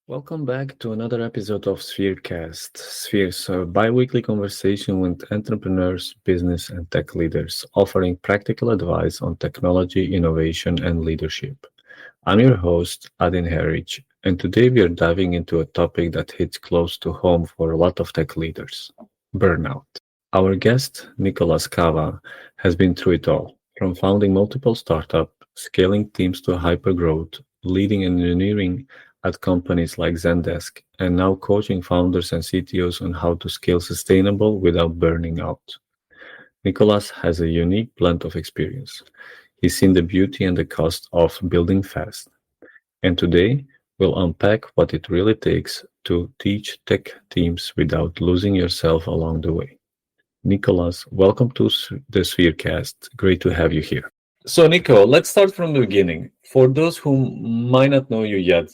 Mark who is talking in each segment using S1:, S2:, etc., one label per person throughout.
S1: Welcome back to another episode of Spherecast. Sphere's a bi-weekly conversation with entrepreneurs, business, and tech leaders, offering practical advice on technology, innovation, and leadership. I'm your host, Adin Harich, and today we are diving into a topic that hits close to home for a lot of tech leaders: burnout. Our guest, Nicolas Cava, has been through it all, from founding multiple startups, scaling teams to hypergrowth, leading engineering at companies like Zendesk, and now coaching founders and CTOs on how to scale sustainable without burning out. Nicolas has a unique blend of experience. He's seen the beauty and the cost of building fast. And today, we'll unpack what it really takes to teach tech teams without losing yourself along the way. Nicolas, welcome to the Spherecast. Great to have you here. So, Nico, let's start from the beginning. For those who might not know you yet,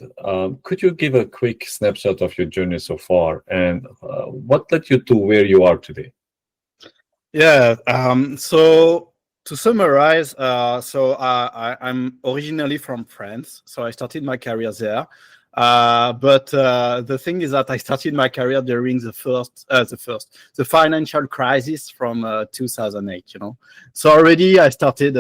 S1: could you give a quick snapshot of your journey so far and what led you to where you are today?
S2: Yeah. So to summarize, I'm originally from France, so I started my career there. But the thing is that I started my career during the financial crisis from 2008. So already I started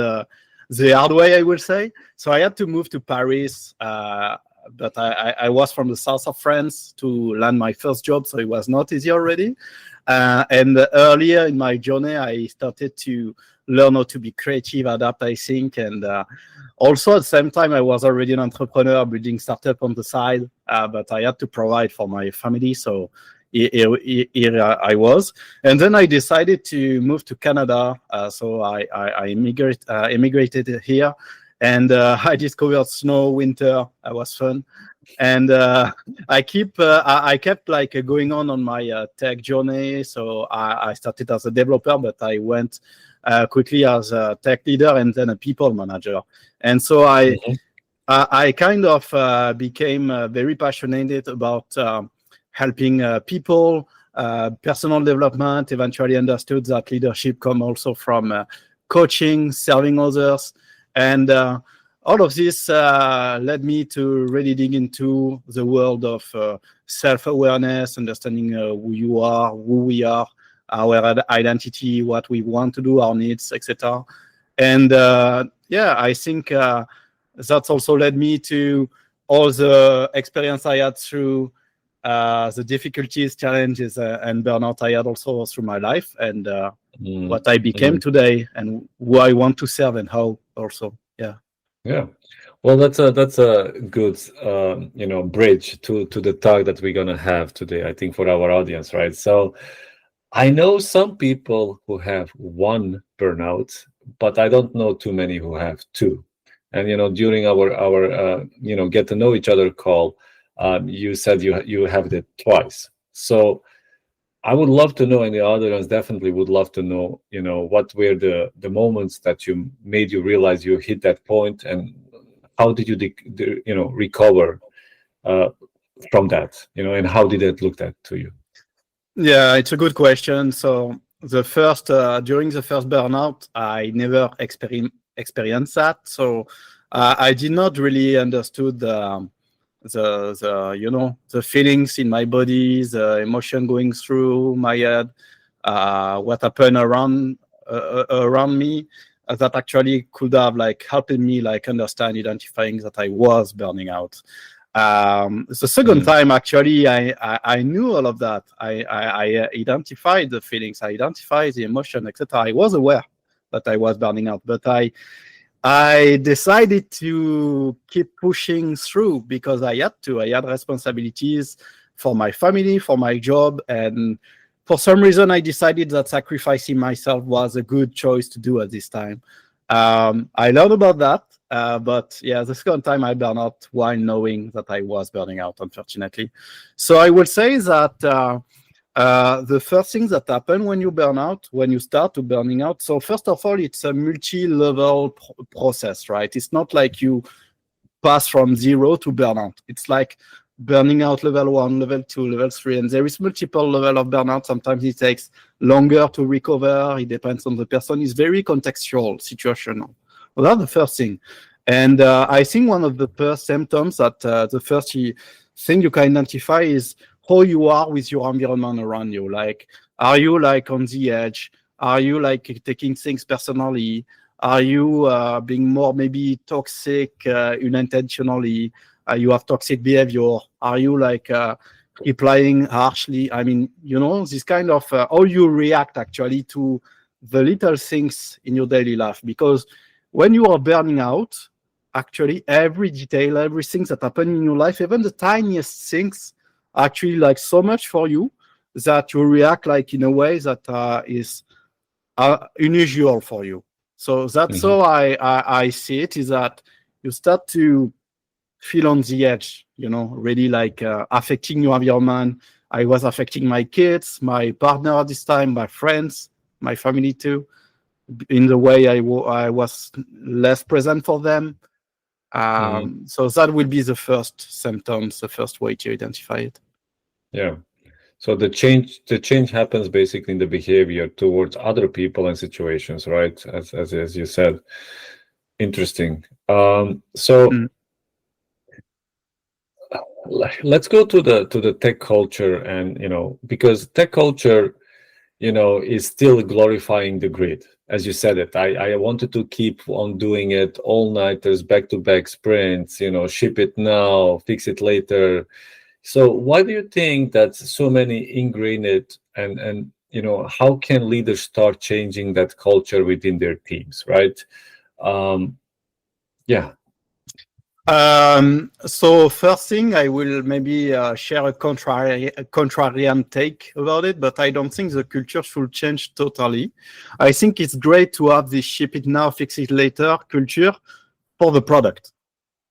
S2: the hard way, I will say. So I had to move to Paris. But I was from the south of France to land my first job, so it was not easy already. And earlier in my journey, I started to learn how to be creative, adapt, I think. And also at the same time, I was already an entrepreneur building startup on the side, but I had to provide for my family. So here I was. And then I decided to move to Canada. So I immigrated here. And I discovered snow, winter. It was fun. And I kept like going on my tech journey. So I started as a developer, but I went quickly as a tech leader and then a people manager. And so I kind of became very passionate about helping people, personal development. Eventually understood that leadership come also from coaching, serving others. And all of this led me to really dig into the world of self-awareness, understanding who you are, who we are, our identity, what we want to do, our needs, etc. And I think that's also led me to all the experience I had through the difficulties, challenges, and burnout I had also through my life, and what I became today, and who I want to serve, and how also.
S1: Yeah. Well, that's a good bridge to the talk that we're gonna have today, I think, for our audience, right? So I know some people who have one burnout, but I don't know too many who have two. And during our get to know each other call, you said you have it twice. So I would love to know, and the audience definitely would love to know, what were the moments that you made you realize you hit that point, and how did you recover from that, and how did it look that to you?
S2: Yeah, it's a good question. So during the first burnout, I never experienced that. So I did not really understood the feelings in my body, the emotion going through my head, what happened around me, that actually could have like helped me like understand, identifying that I was burning out. The second time, actually, I knew all of that. I identified the feelings, I identified the emotion, etc. I was aware that I was burning out, but I decided to keep pushing through because I had to. I had responsibilities for my family, for my job, and for some reason, I decided that sacrificing myself was a good choice to do at this time. I learned about that, but yeah, the second time I burned out while knowing that I was burning out, unfortunately. So I would say that the first thing that happen when you burn out, when you start to burning out. So first of all, it's a multi-level process, right? It's not like you pass from 0 to burnout. It's like burning out level 1, level 2, level 3, and there is multiple level of burnout. Sometimes it takes longer to recover. It depends on the person. It's very contextual, situational. Well, that's the first thing. And I think one of the first symptoms that the thing you can identify is how you are with your environment around you. Like, are you like on the edge? Are you like taking things personally? Are you being more maybe toxic unintentionally? You have toxic behavior? Are you like replying harshly? I mean, this kind of how you react actually to the little things in your daily life. Because when you are burning out, actually every detail, everything that happens in your life, even the tiniest things, actually like so much for you that you react like in a way that is unusual for you. So that's how I see it, is that you start to feel on the edge, really like affecting your environment. I was affecting my kids, my partner at this time, my friends, my family too, in the way I was less present for them. So that will be the first symptoms, the first way to identify it.
S1: Yeah. So the change happens basically in the behavior towards other people and situations, right? As you said. Interesting. Let's go to the tech culture, and because tech culture, is still glorifying the grid. As you said it, I wanted to keep on doing it all-nighters, back-to-back sprints, ship it now, fix it later. So why do you think that so many ingrained it, and how can leaders start changing that culture within their teams, right? Yeah.
S2: So first thing, I will maybe share a contrarian take about it, but I don't think the culture should change totally. I think it's great to have this ship it now, fix it later culture for the product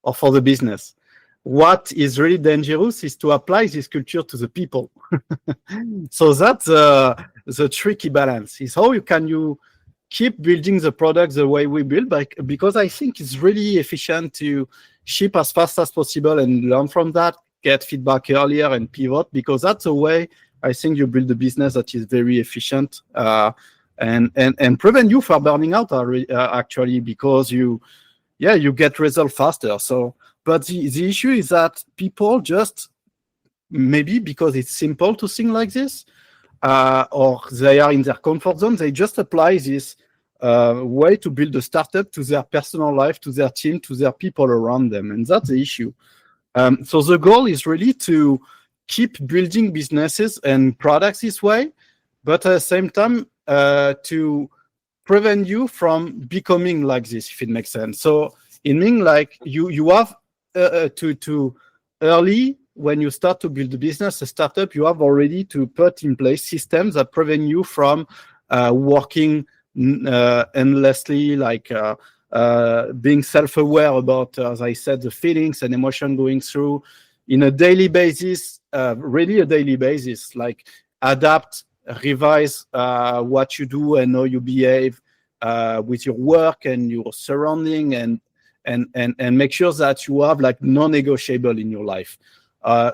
S2: or for the business. What is really dangerous is to apply this culture to the people. So that's the tricky balance, is how you keep building the product the way we build, because I think it's really efficient to ship as fast as possible and learn from that, get feedback earlier and pivot, because that's a way I think you build a business that is very efficient and prevent you from burning out actually, because you get results faster. So, but the issue is that people just, maybe because it's simple to think like this, or they are in their comfort zone, they just apply this way to build a startup to their personal life, to their team, to their people around them. And that's the issue. So the goal is really to keep building businesses and products this way, but at the same time, to prevent you from becoming like this, if it makes sense. So it means like you have to early, when you start to build a business, a startup, you have already to put in place systems that prevent you from working endlessly, like being self-aware about, as I said, the feelings and emotion going through in a daily basis, really a daily basis, like adapt, revise what you do and how you behave with your work and your surrounding, and make sure that you have like non-negotiable in your life.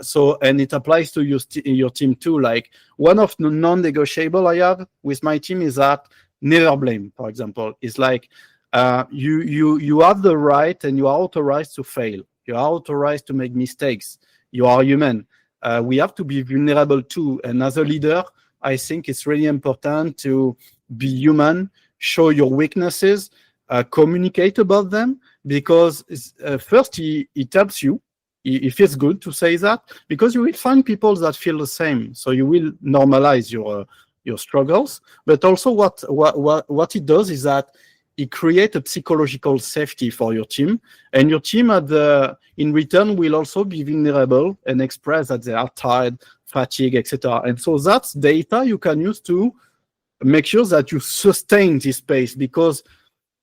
S2: So, and it applies to your team too. Like, one of the non-negotiable I have with my team is that never blame, for example. It's like you have the right and you are authorized to fail. You are authorized to make mistakes. You are human. We have to be vulnerable too. And as a leader, I think it's really important to be human, show your weaknesses, communicate about them, because first it helps you. It feels good to say that, because you will find people that feel the same. So you will normalize your struggles. But also what it does is that it creates a psychological safety for your team, and your team in return will also be vulnerable and express that they are tired, fatigue, etc. And so that's data you can use to make sure that you sustain this pace, because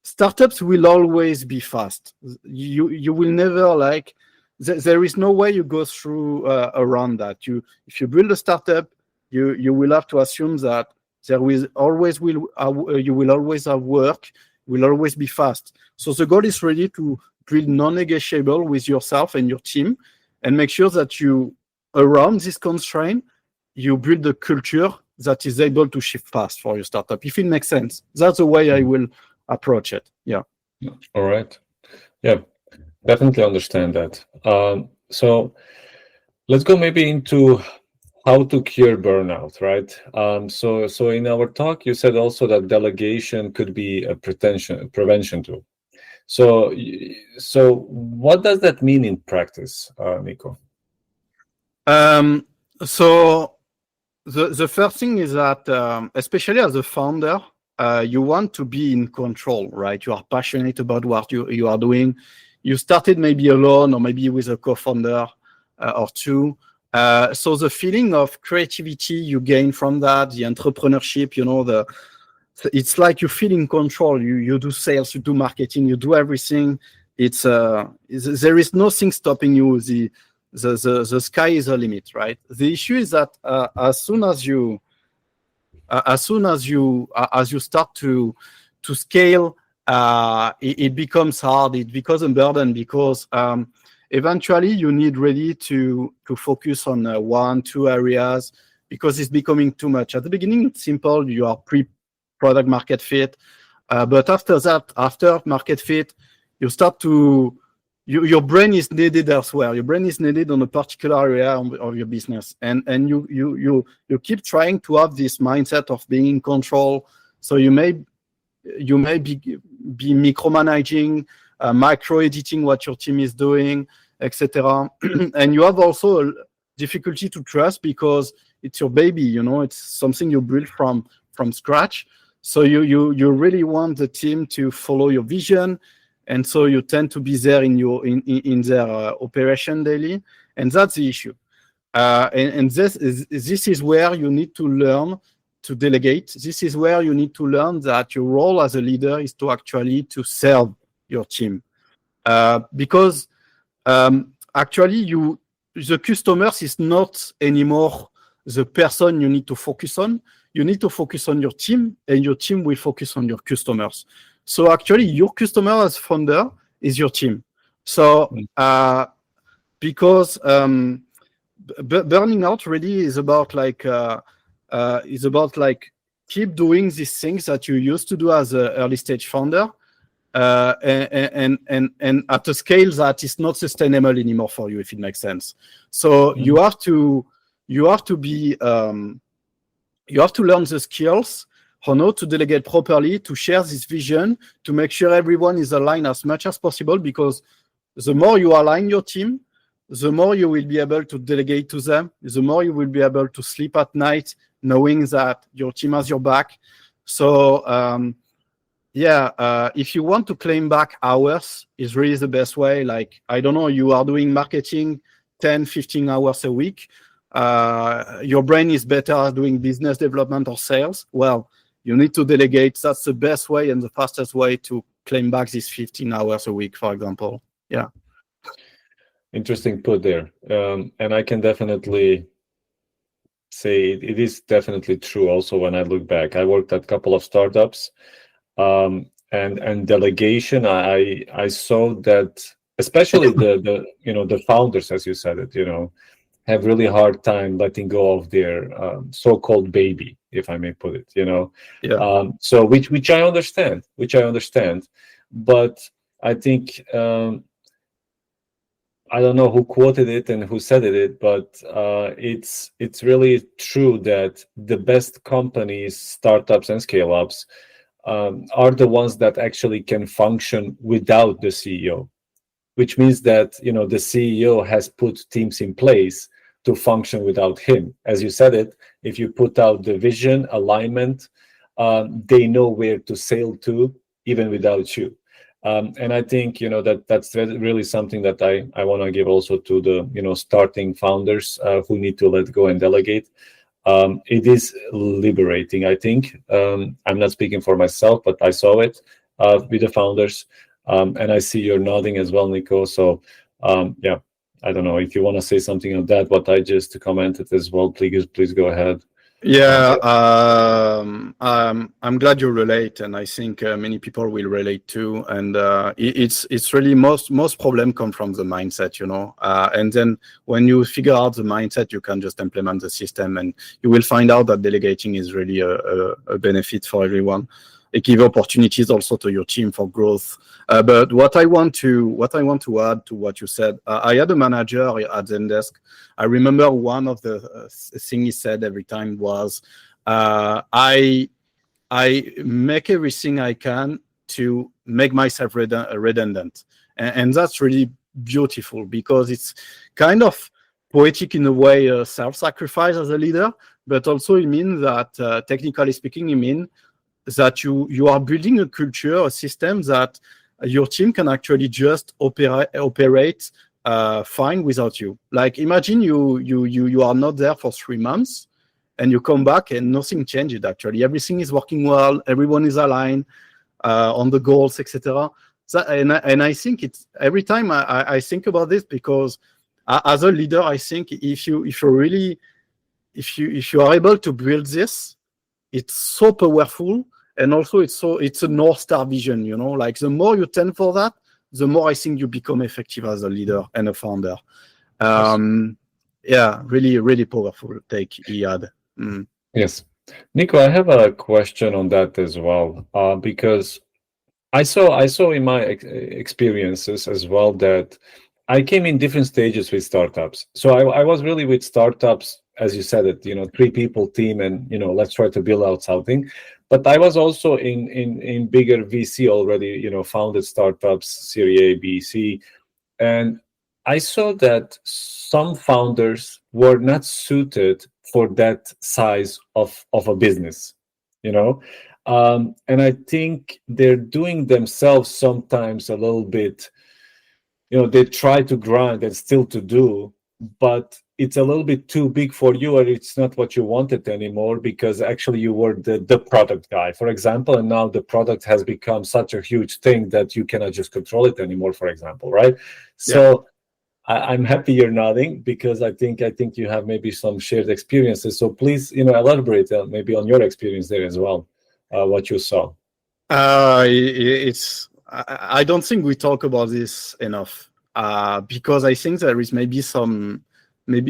S2: startups will always be fast. You will never like, there is no way you go through around that. If you build a startup, you will have to assume that you will always have work, will always be fast. So the goal is really to build non-negotiable with yourself and your team, and make sure that you, around this constraint, you build a culture that is able to shift fast for your startup, if it makes sense. That's the way I will approach it. Yeah.
S1: All right. Yeah, definitely understand that. So Let's go maybe into how to cure burnout, right? So in our talk, you said also that delegation could be a prevention tool. So what does that mean in practice, Nico?
S2: So the first thing is that, especially as a founder, you want to be in control, right? You are passionate about what you are doing. You started maybe alone or maybe with a co-founder or two. So the feeling of creativity you gain from that, the entrepreneurship, it's like you feel in control. You do sales, you do marketing, you do everything. There is nothing stopping you. The sky is the limit, right? The issue is that as soon as you start to scale, it becomes hard. It becomes a burden because eventually you need really to focus on 1-2 areas because it's becoming too much. At the beginning, it's simple. You are pre-product market fit, but after that, after market fit, you start to your brain is needed elsewhere. Your brain is needed on a particular area of your business, and you keep trying to have this mindset of being in control. So you may be micromanaging, micro editing what your team is doing, etc. And you have also a difficulty to trust because it's your baby. It's something you built from scratch. So you really want the team to follow your vision. And so you tend to be there in their operation daily, and that's the issue. And this is where you need to learn to delegate. This is where you need to learn that your role as a leader is to actually to serve your team, because actually the customers is not anymore the person you need to focus on. You need to focus on your team, and your team will focus on your customers. So actually, your customer as founder is your team. So because burning out really is about keep doing these things that you used to do as an early stage founder, and at a scale that is not sustainable anymore for you, if it makes sense. So you have to learn the skills how to delegate properly, to share this vision, to make sure everyone is aligned as much as possible, because the more you align your team, the more you will be able to delegate to them, the more you will be able to sleep at night knowing that your team has your back. So if you want to claim back hours, is really the best way. Like, I don't know, you are doing marketing 10-15 hours a week. Your brain is better at doing business development or sales. Well, you need to delegate. That's the best way and the fastest way to claim back these 15 hours a week, for example. Yeah.
S1: Interesting put there. And I can definitely say it is definitely true. Also, when I look back, I worked at a couple of startups, and delegation. I saw that, especially the founders, as you said it, have really hard time letting go of their so-called baby, if I may put it.
S2: Yeah.
S1: So which I understand, but I think I don't know who quoted it and who said it, but it's really true that the best companies, startups and scale-ups, are the ones that actually can function without the CEO, which means that the CEO has put teams in place to function without him. As you said it, if you put out the vision, alignment, they know where to sail to, even without you. And I think that's really something that I want to give also to the starting founders who need to let go and delegate. It is liberating, I think. I'm not speaking for myself, but I saw it with the founders, and I see you're nodding as well, Nico. So I don't know if you want to say something on that, what I just commented as well. Please go ahead.
S2: Yeah, I'm glad you relate, and I think many people will relate too. And it's really most problem come from the mindset, and then when you figure out the mindset, you can just implement the system, and you will find out that delegating is really a benefit for everyone. give opportunities also to your team for growth. But what I want to add to what you said, I had a manager at Zendesk. I remember one of the things he said every time was, I make everything I can to make myself redundant. And that's really beautiful, because it's kind of poetic in a way, self-sacrifice as a leader, but also it means that, technically speaking, it means that you are building a culture, a system that your team can actually just operate fine without you. Like, imagine you are not there for 3 months, and you come back and nothing changed. Actually, everything is working well, everyone is aligned on the goals, etc. And I think it's every time I think about this, because as a leader, I think if you are able to build this, it's so powerful. And also it's a North Star vision, like the more you tend for that, the more I think you become effective as a leader and a founder. Yeah, really, really powerful take he had.
S1: Yes. Nico, I have a question on that as well, because I saw in my experiences as well that I came in different stages with startups. So I was really with startups, as you said it, 3 people team, and let's try to build out something. But I was also in bigger VC already, founded startups, Series A, B, C, and I saw that some founders were not suited for that size of a business, and I think they're doing themselves sometimes a little bit, they try to grind and still to do, but it's a little bit too big for you, or it's not what you wanted anymore, because actually you were the product guy, for example, and now the product has become such a huge thing that you cannot just control it anymore, for example, right? So I'm happy you're nodding, because I think you have maybe some shared experiences. So please, elaborate maybe on your experience there as well, what you saw.
S2: I don't think we talk about this enough, because I think there is maybe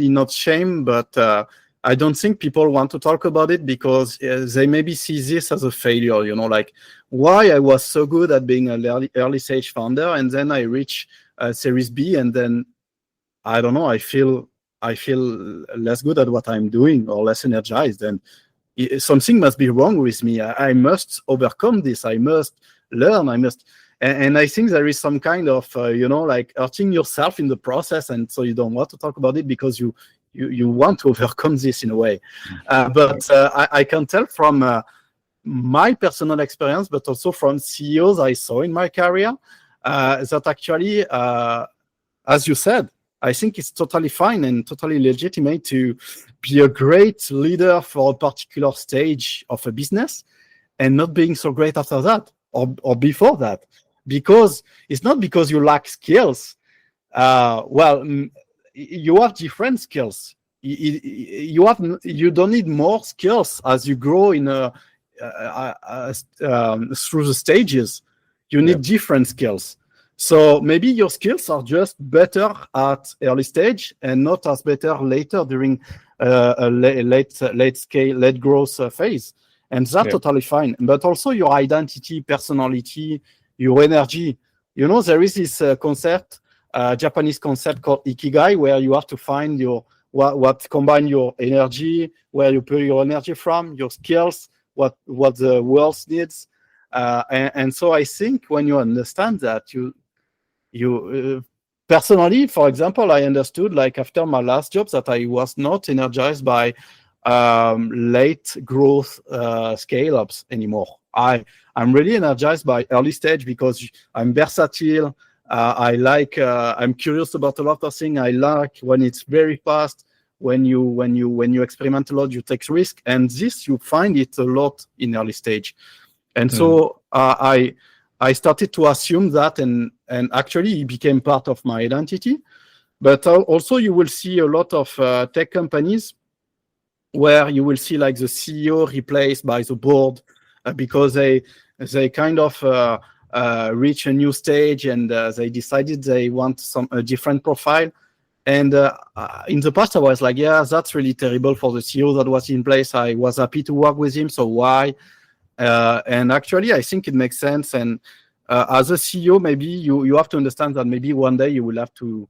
S2: not shame, but I don't think people want to talk about it, because they maybe see this as a failure, like, why I was so good at being an early stage founder, and then I reach Series B, and then I don't know, I feel less good at what I'm doing, or less energized, and something must be wrong with me. I must overcome this. I must learn. And I think there is some kind of like hurting yourself in the process, and so you don't want to talk about it, because you want to overcome this in a way. But I can tell from my personal experience, but also from CEOs I saw in my career, that actually, as you said, I think it's totally fine and totally legitimate to be a great leader for a particular stage of a business, and not being so great after that, or before that, because it's not because you lack skills. Well, you have different skills. You don't need more skills as you grow in through the stages. You need different skills. So maybe your skills are just better at early stage, and not as better later during a late growth phase, and that's totally fine. But also your identity, personality, your energy. There is this concept, Japanese concept called ikigai, where you have to find your what combine your energy, where you pull your energy from, your skills, what the world needs, and so I think when you understand that, you personally, for example, I understood, like, after my last job, that I was not energized by late growth scale-ups anymore. I'm really energized by early stage, because I'm versatile. I'm curious about a lot of things. I like when it's very fast. When you experiment a lot, you take risk, and this you find it a lot in early stage. And so I started to assume that, and actually it became part of my identity. But also you will see a lot of tech companies where you will see, like, the CEO replaced by the board, because they kind of reach a new stage, and they decided they want a different profile. And in the past I was like, yeah, that's really terrible for the CEO that was in place. I was happy to work with him, so why? And actually, I think it makes sense. And as a CEO, maybe you have to understand that maybe one day you will have to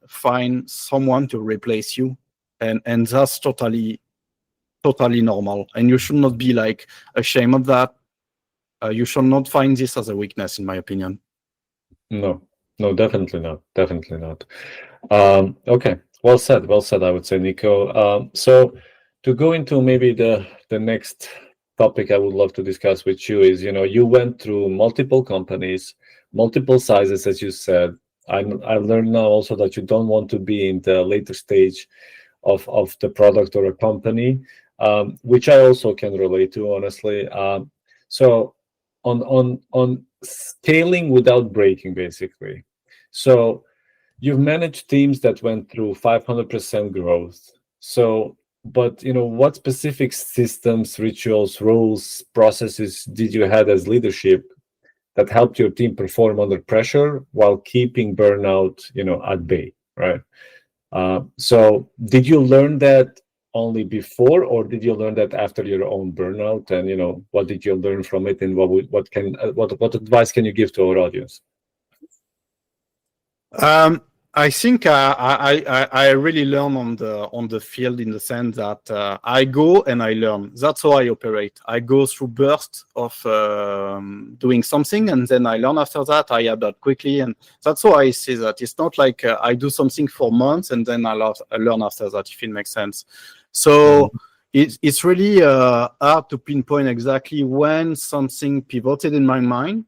S2: find someone to replace you, and that's totally normal. And you should not be like ashamed of that. You should not find this as a weakness, in my opinion.
S1: No, definitely not. Definitely not. Okay, well said. Well said, I would say, Nico. So to go into maybe the next topic I would love to discuss with you is, you went through multiple companies, multiple sizes, as you said. I've learned now also that you don't want to be in the later stage of the product or a company, which I also can relate to, honestly. So on scaling without breaking, basically. So you've managed teams that went through 500% growth. So, but what specific systems, rituals, rules, processes did you have as leadership that helped your team perform under pressure while keeping burnout, at bay, right? So did you learn that only before, or did you learn that after your own burnout? And what did you learn from it, and what advice can you give to our audience?
S2: I think I really learn on the field, in the sense that I go and I learn. That's how I operate. I go through bursts of doing something, and then I learn after that. I adapt quickly, and that's how I see that. It's not like I do something for months and then I learn after that, if it makes sense. So it's really hard to pinpoint exactly when something pivoted in my mind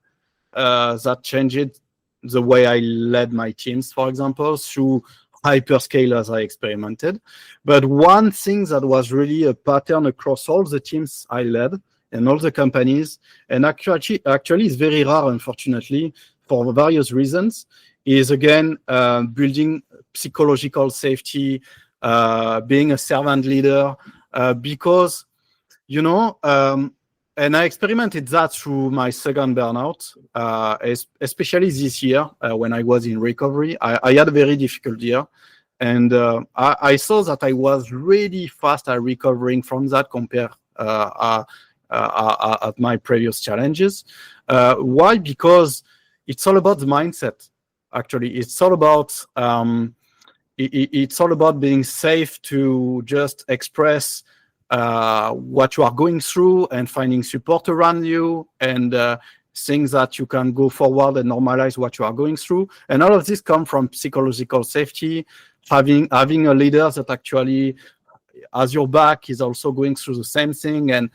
S2: that changed the way I led my teams, for example, through hyperscalers I experimented. But one thing that was really a pattern across all the teams I led and all the companies, and actually it's very rare, unfortunately, for various reasons, is again building psychological safety, being a servant leader, because, and I experimented that through my second burnout, especially this year when I was in recovery. I had a very difficult year, and I saw that I was really fast at recovering from that compared at my previous challenges. Why? Because it's all about the mindset. Actually, it's all about being safe to just express what you are going through, and finding support around you, and things that you can go forward and normalize what you are going through. And all of this come from psychological safety, having a leader that actually has your back, is also going through the same thing, and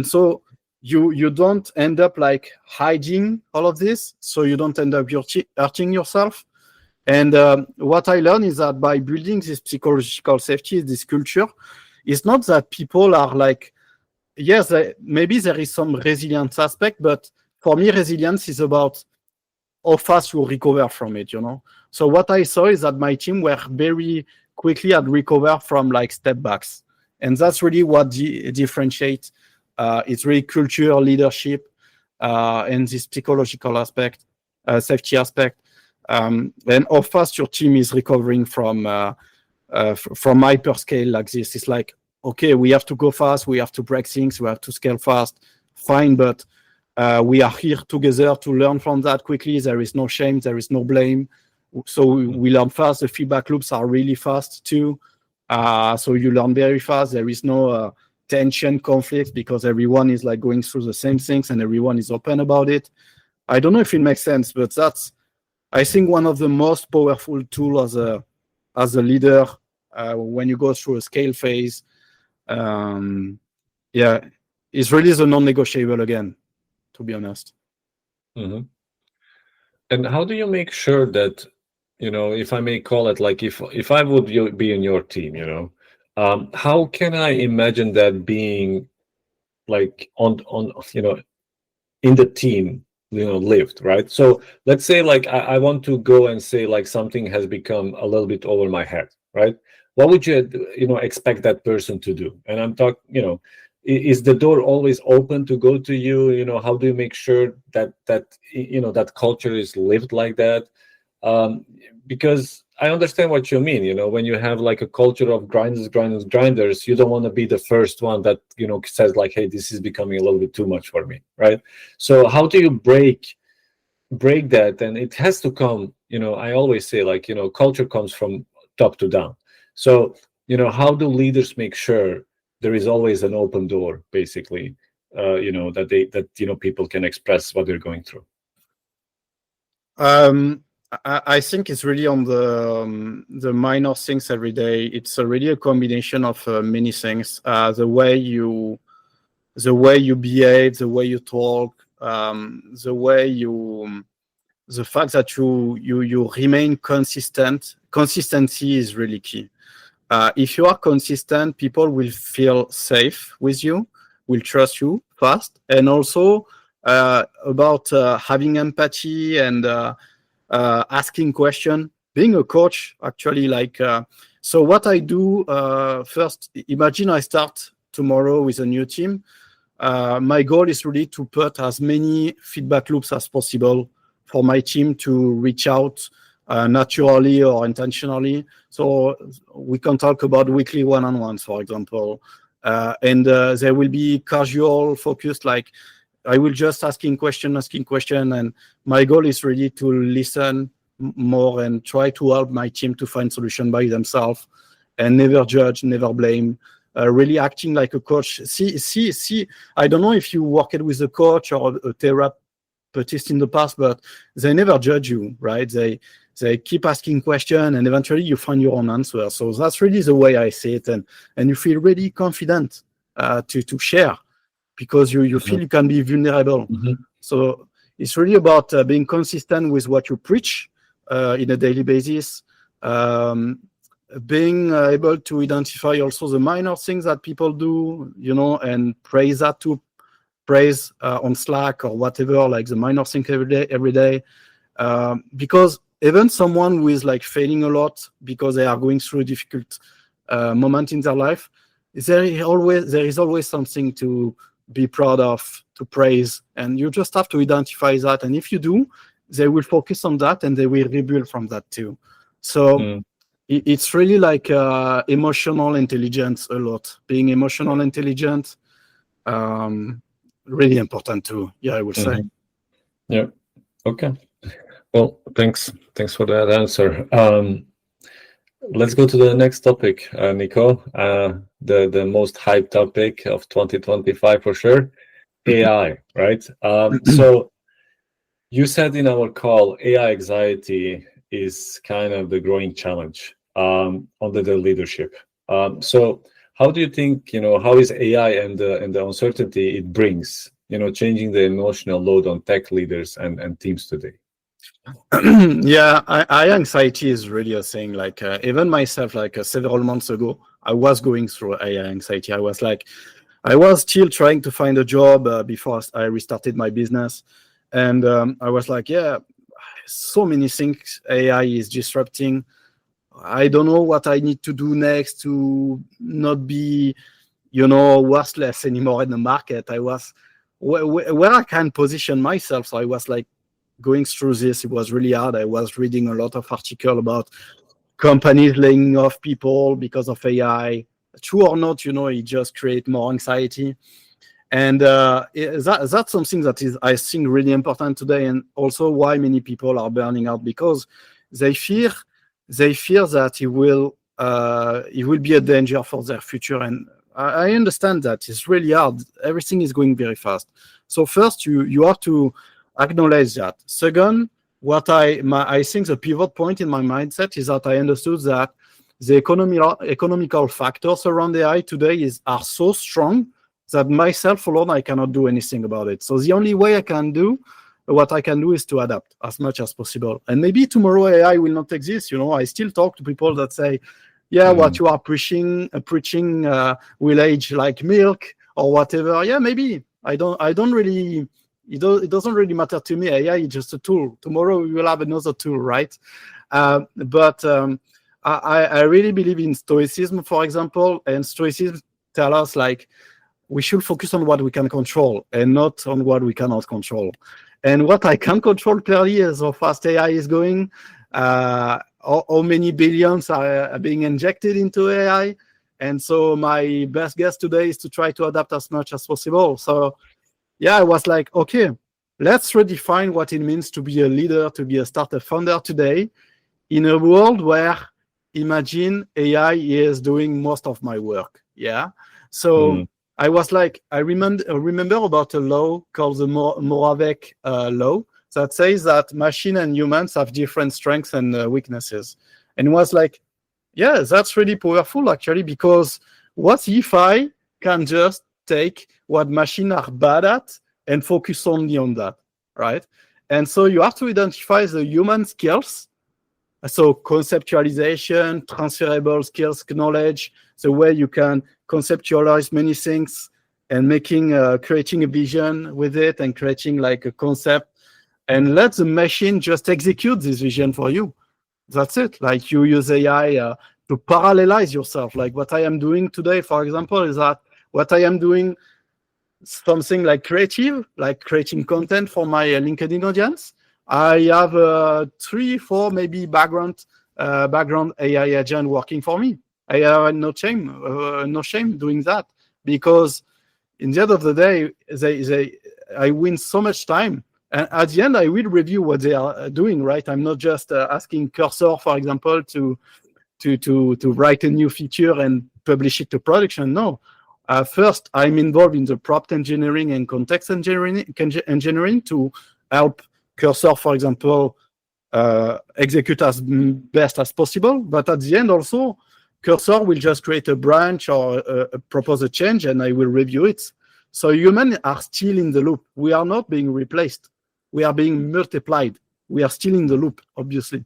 S2: so you don't end up like hiding all of this, so you don't end up hurting yourself. And what I learned is that by building this psychological safety, this culture, it's not that people are like, yes, maybe there is some resilience aspect, but for me, resilience is about how fast you recover from it, So what I saw is that my team were very quickly at recover from like step backs. And that's really what differentiates. It's really culture, leadership, and this psychological aspect, safety aspect, and how fast your team is recovering from hyperscale like this. It's like, okay, we have to go fast, we have to break things, we have to scale fast, fine, but we are here together to learn from that quickly. There is no shame, there is no blame. So we learn fast. The feedback loops are really fast too. So you learn very fast. There is no tension, conflict, because everyone is like going through the same things and everyone is open about it. I don't know if it makes sense, but that's, I think, one of the most powerful tools as a leader when you go through a scale phase. Yeah, it's really the non-negotiable again, to be honest.
S1: Mm-hmm. And how do you make sure that, if I may call it, like if I would be in your team, how can I imagine that being like on in the team, lived, right? So let's say like I want to go and say like something has become a little bit over my head, right? What would you expect that person to do? And I'm talking, is the door always open to go to you? How do you make sure that that culture is lived like that? Because I understand what you mean. When you have like a culture of grinders, you don't want to be the first one that says like, hey, this is becoming a little bit too much for me, right? So how do you break that? And it has to come, I always say, like, culture comes from top to down. So how do leaders make sure there is always an open door, basically, that people can express what they're going through?
S2: I think it's really on the minor things every day. It's really a combination of many things. The way you behave, the way you talk, the fact that you remain consistent. Consistency is really key. If you are consistent, people will feel safe with you, will trust you fast, and also about having empathy and asking questions. Being a coach, actually, so what I do first, imagine I start tomorrow with a new team. My goal is really to put as many feedback loops as possible for my team to reach out naturally or intentionally. So we can talk about weekly one-on-ones, for example. And there will be casual, focused, like I will just asking question, and my goal is really to listen more and try to help my team to find solution by themselves and never judge, never blame. Really acting like a coach. See. I don't know if you worked with a coach or a therapist in the past, but they never judge you, right? They keep asking questions, and eventually you find your own answer. So that's really the way I see it, and you feel really confident to share, because you feel you can be vulnerable. So it's really about being consistent with what you preach in a daily basis, being able to identify also the minor things that people do, and praise that too. Praise on Slack or whatever, like the minor thing every day, because even someone who is like failing a lot because they are going through a difficult moment in their life, there is always something to be proud of, to praise, and you just have to identify that. And if you do, they will focus on that and they will rebuild from that too. So it's really like emotional intelligence a lot. Being emotional intelligent, really important too. Yeah, I would say.
S1: Yeah. Okay. Well, thanks for that answer. Let's go to the next topic, Nico. The most hyped topic of 2025 for sure, AI, right? So you said in our call, AI anxiety is kind of the growing challenge under the leadership. So how do you think, how is AI and the uncertainty it brings, changing the emotional load on tech leaders and teams today?
S2: Yeah, I anxiety is really a thing. Like even myself, like several months ago, I was going through AI anxiety. I was still trying to find a job before I restarted my business, and I was like, yeah, so many things AI is disrupting. I don't know what I need to do next to not be, worthless anymore in the market. I was where I can position myself. So I was like going through this. It was really hard. I was reading a lot of articles about companies laying off people because of AI. True or not, it just creates more anxiety. And that's something that is, I think, really important today, and also why many people are burning out, because they fear that it will be a danger for their future. And I understand that it's really hard. Everything is going very fast. So first, you have to acknowledge that. Second, what I think the pivot point in my mindset is that I understood that the economical factors around AI today are so strong that myself alone, I cannot do anything about it. So the only way what I can do is to adapt as much as possible. And maybe tomorrow AI will not exist. I still talk to people that say, yeah, what you are preaching will age like milk or whatever. Yeah, maybe. I don't really, it doesn't really matter to me. AI is just a tool. Tomorrow we will have another tool, right? But I really believe in stoicism, for example, and stoicism tell us like we should focus on what we can control and not on what we cannot control. And what I can control clearly is how fast AI is going. how many billions are being injected into AI. And so my best guess today is to try to adapt as much as possible. So yeah, I was like, okay, let's redefine what it means to be a leader, to be a startup founder today in a world where, imagine, AI is doing most of my work. Yeah. So I was like, I remember about a law called the Moravec law that says that machine and humans have different strengths and weaknesses. And it was like, yeah, that's really powerful actually, because what if I can just take what machines are bad at and focus only on that, right? And so you have to identify the human skills. So conceptualization, transferable skills, knowledge, the way you can conceptualize many things and creating a vision with it and creating like a concept, and let the machine just execute this vision for you. That's it. Like you use AI to parallelize yourself. Like what I am doing today, for example, is that what I am doing something like creative, like creating content for my LinkedIn audience. I have 3, 4 maybe background AI agent working for me. I have no shame doing that, because in the end of the day, I win so much time. And at the end, I will review what they are doing, right? I'm not just asking Cursor, for example, to write a new feature and publish it to production. No. First, I'm involved in the prompt engineering and context engineering to help Cursor, for example, execute as best as possible. But at the end also, Cursor will just create a branch or propose a change, and I will review it. So humans are still in the loop. We are not being replaced. We are being multiplied. We are still in the loop, obviously.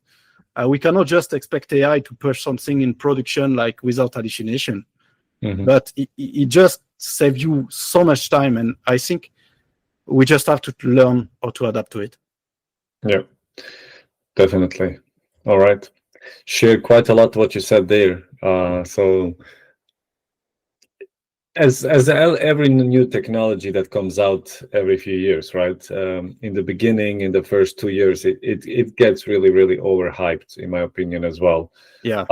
S2: We cannot just expect AI to push something in production like without hallucination. But it just saves you so much time. And I think we just have to learn how to adapt to it.
S1: Yeah, definitely. All right. Share quite a lot what you said there. So as every new technology that comes out every few years, right? In the beginning, in the first 2 years, it gets really, really overhyped, in my opinion, as well.
S2: Yeah.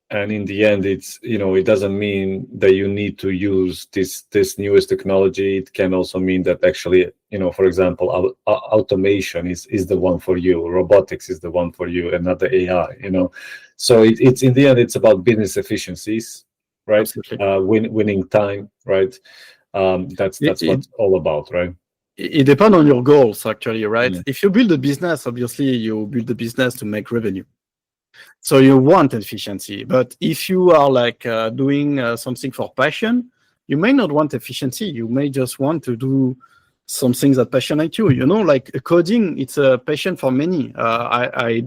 S1: And in the end, it's, it doesn't mean that you need to use this newest technology. It can also mean that actually, for example, automation is the one for you. Robotics is the one for you, and not the AI. So it's in the end, it's about business efficiencies, right? Winning time, right? That's what it's all about, right?
S2: It depends on your goals, actually, right? If you build a business, obviously you build the business to make revenue. So you want efficiency. But if you are like doing something for passion, you may not want efficiency. You may just want to do something that passionate you. Like coding, it's a passion for many. I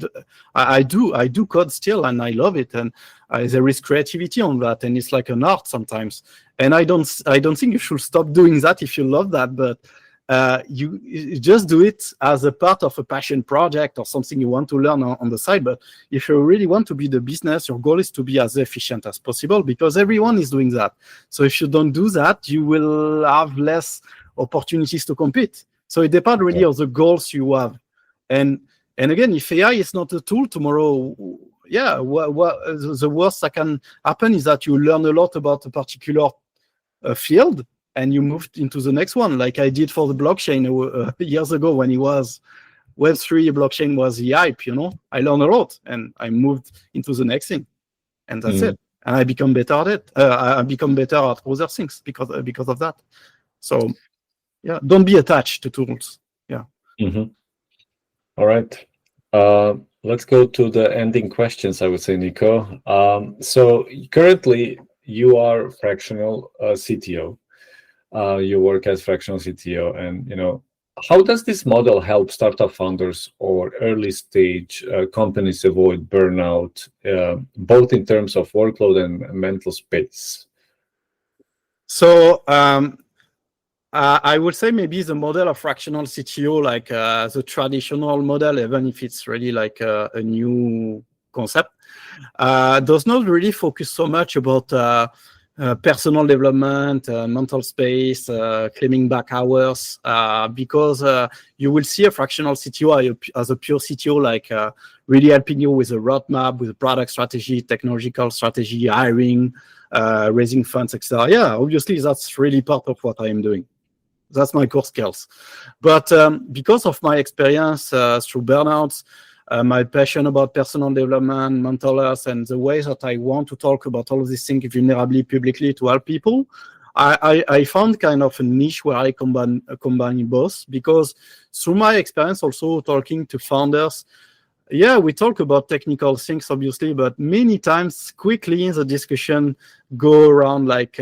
S2: do code still, and I love it. And there is creativity on that, and it's like an art sometimes. And I don't think you should stop doing that if you love that. But you just do it as a part of a passion project or something you want to learn on the side. But if you really want to be the business, your goal is to be as efficient as possible, because everyone is doing that. So if you don't do that, you will have less opportunities to compete. So it depends really on the goals you have. And again, if AI is not a tool tomorrow, the worst that can happen is that you learn a lot about a particular field, and you moved into the next one, like I did for the blockchain years ago when it was Web3 blockchain was the hype, I learned a lot, and I moved into the next thing, and that's it. And I become better at it. I become better at other things because of that. So, yeah, don't be attached to tools. Yeah.
S1: All right. Let's go to the ending questions, I would say, Nico. So currently you are fractional CTO. You work as fractional CTO, and how does this model help startup founders or early stage companies avoid burnout, both in terms of workload and mental space?
S2: So I would say maybe the model of fractional CTO, like the traditional model, even if it's really like a new concept, does not really focus so much about personal development, mental space, claiming back hours, because you will see a fractional CTO as a pure CTO, like really helping you with a roadmap, with a product strategy, technological strategy, hiring, raising funds, etc. Yeah, obviously that's really part of what I am doing. That's my core skills. But because of my experience through burnouts, my passion about personal development, mental health, and the ways that I want to talk about all of these things vulnerably, publicly to help people, I found kind of a niche where I combine both, because through my experience also talking to founders, yeah, we talk about technical things, obviously, but many times quickly the discussion go around like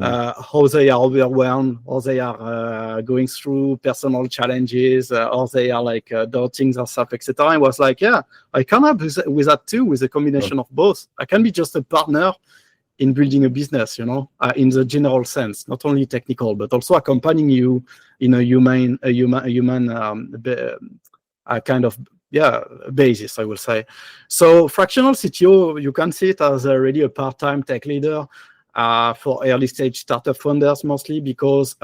S2: how they are overwhelmed, or they are going through personal challenges, or they are like doubting themselves, etc. I was like, yeah, I can help with that too, with a combination of both. I can be just a partner in building a business, in the general sense, not only technical, but also accompanying you in a human kind of basis, I will say. So fractional CTO, you can see it as already a part-time tech leader for early stage startup founders, mostly because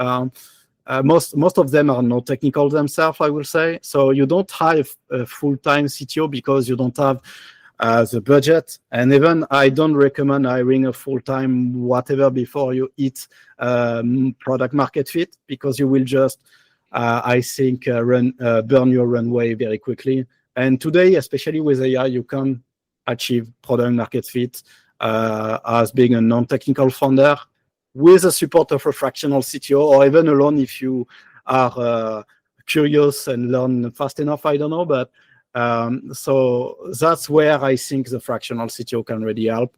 S2: most of them are not technical themselves, I will say. So you don't have a full-time CTO because you don't have the budget, and even I don't recommend hiring a full-time whatever before you hit product market fit, because you will just I think burn your runway very quickly. And today, especially with AI, you can achieve product market fit as being a non-technical founder with the support of a fractional CTO, or even alone if you are curious and learn fast enough, I don't know. But so that's where I think the fractional CTO can really help.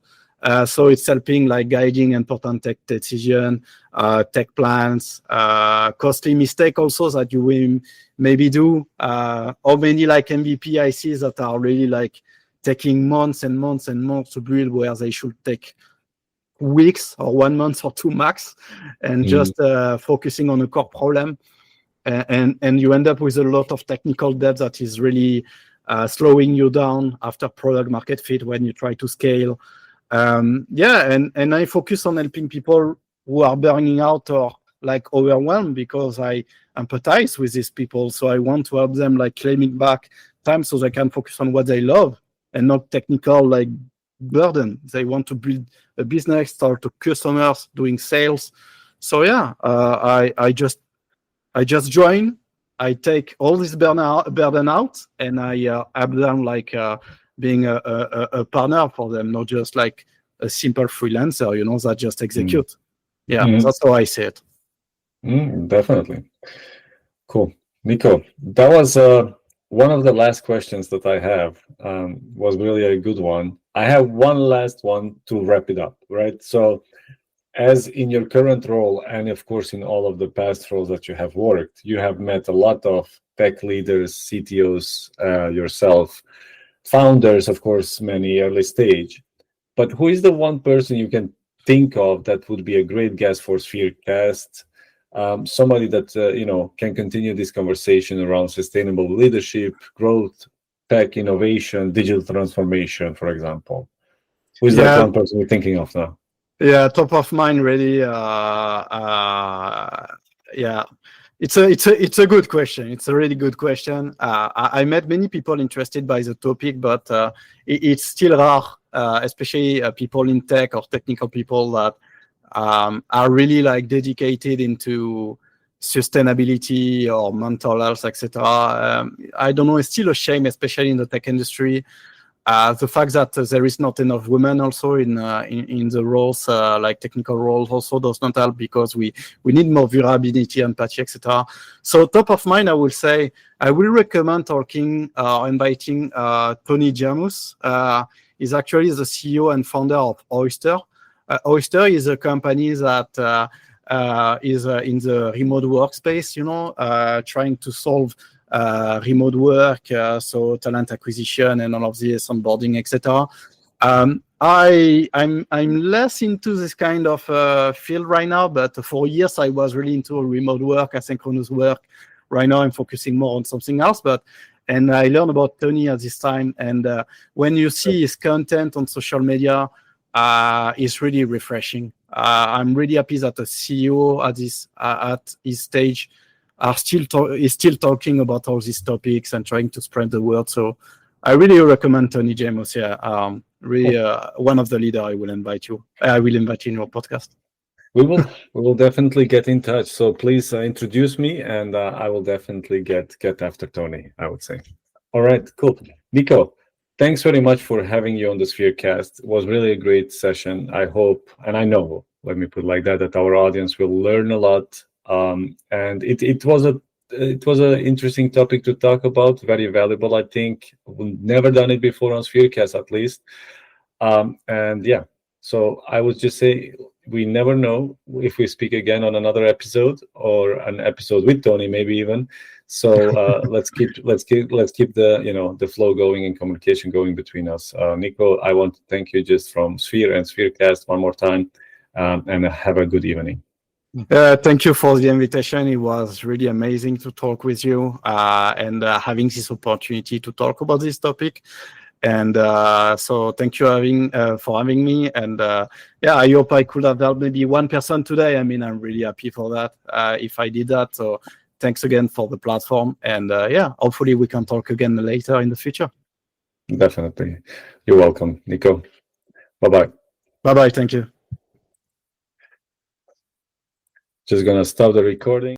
S2: So it's helping like guiding important tech decision, tech plans, costly mistake also that you will maybe do, or many like MVP I see that are really like taking months and months and months to build, where they should take weeks or 1 month or 2 max, and just focusing on a core problem. And you end up with a lot of technical debt that is really slowing you down after product market fit when you try to scale. And I focus on helping people who are burning out or like overwhelmed, because I empathize with these people. So I want to help them like claiming back time so they can focus on what they love and not technical like burden. They want to build a business, start to customers, doing sales. So yeah, I just join. I take all this burden out, and I help them like being a partner for them, not just like a simple freelancer, that just execute. Yeah, that's how I see it.
S1: Definitely. Cool. Nico, that was one of the last questions that I have. Was really a good one. I have one last one to wrap it up, right? So as in your current role, and of course in all of the past roles that you have worked, you have met a lot of tech leaders, CTOs, yourself, founders, of course, many early stage. But who is the one person you can think of that would be a great guest for Spherecast? Somebody that can continue this conversation around sustainable leadership, growth, tech innovation, digital transformation, for example. Who is that one person you're thinking of now?
S2: Yeah, top of mind, really. It's a good question. It's a really good question. I met many people interested by the topic, but it's still rare, especially people in tech or technical people that are really like dedicated into sustainability or mental health, etc. I don't know. It's still a shame, especially in the tech industry. The fact that there is not enough women also in the roles, like technical roles, also does not help, because we need more vulnerability, empathy, etc. So top of mind, I will say I will recommend inviting Tony Jamus. He's actually the CEO and founder of Oyster. Oyster is a company that is in the remote workspace, trying to solve remote work, so talent acquisition and all of this, onboarding, etc. I'm less into this kind of field right now, but for years I was really into remote work, asynchronous work. Right now I'm focusing more on something else, and I learned about Tony at this time. And when you see his content on social media, is really refreshing. I'm really happy that a CEO at his stage is still talking about all these topics and trying to spread the word. So I really recommend Tony James here. Really, one of the leader. I will invite you in your podcast.
S1: We will definitely get in touch. So please introduce me, and I will definitely get after Tony, I would say. All right, cool. Nico, thanks very much for having you on the Spherecast. It was really a great session. I hope, and I know, let me put it like that our audience will learn a lot. And it was an interesting topic to talk about, very valuable. I think we've never done it before on Spherecast, at least. And yeah, so I would just say, we never know if we speak again on another episode or an episode with Tony, maybe even. So let's keep the the flow going and communication going between us. Nico, I want to thank you just from Sphere and Spherecast one more time, and have a good evening.
S2: Thank you for the invitation. It was really amazing to talk with you and having this opportunity to talk about this topic. And so thank you for having me. And yeah, I hope I could have helped maybe one person today. I mean, I'm really happy for that if I did that. So thanks again for the platform. And yeah, hopefully we can talk again later in the future.
S1: Definitely. You're welcome, Nico. Bye-bye.
S2: Bye-bye. Thank you.
S1: Just gonna stop the recording.